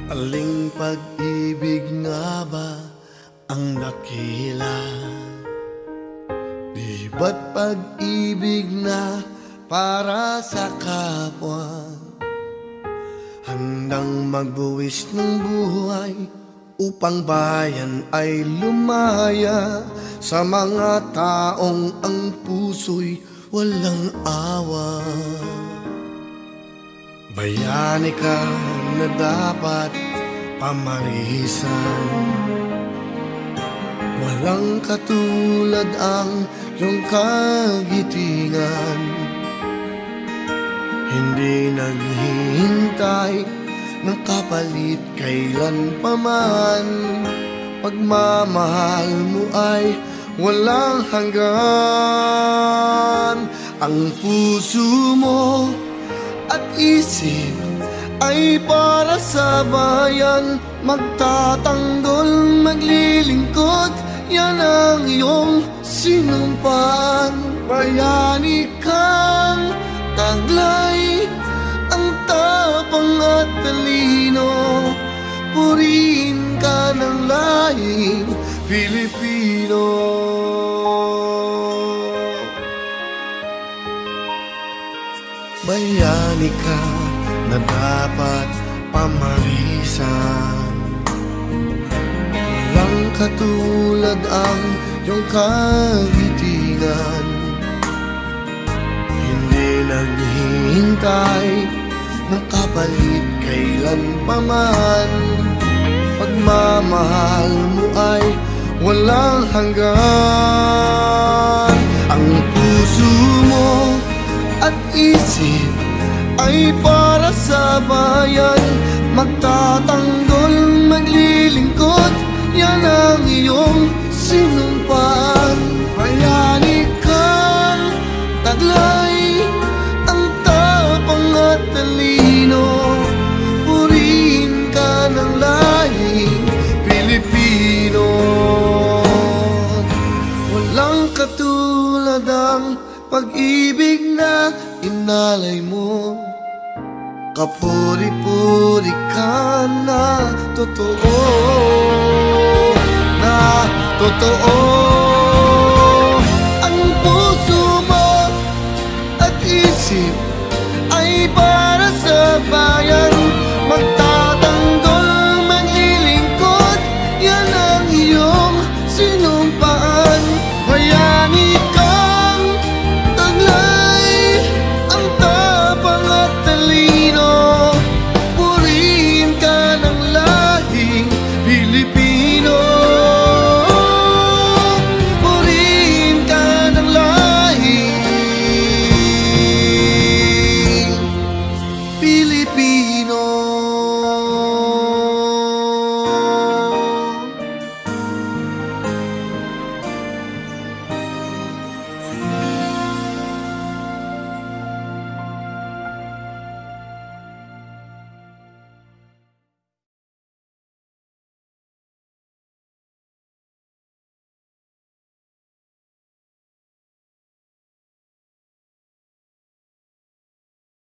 Aling pag-ibig nga ba ang dakila? Di ba't pag-ibig na para sa kapwa? Handang magbuwis ng buhay upang bayan ay lumaya sa mga taong ang puso'y walang awa. Bayani ka na dapat pamarisan, walang katulad ang iyong kagitingan. Hindi naghihintay ng kapalit kailan paman. Pagmamahal mo ay walang hanggan. Ang puso mo at isip ay para sa bayan. Magtatanggol, maglilingkod, yan ang iyong sinumpaan. Bayani kang taglay, ang tapang at talino. Purihin ka ng lahing Pilipino. Bayani ka na dapat pamarisan, walang katulad ang iyong kagitingan. Hindi naghihintay ng kapalit kailan paman. Pagmamahal mo ay walang hanggan. Ang puso mo at isip ay para sa bayan. Magtatanggol, maglilingkod, yan ang iyong sinumpaan. Bayani kang taglay, ang tapang at talino. Purihin ka ng lahing Pilipino. Walang katulad ang pag-ibig na inalay mo. Kapuri-puri ka na totoo, na totoo. Ang puso mo at isip ay para sa bayan.